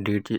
1.5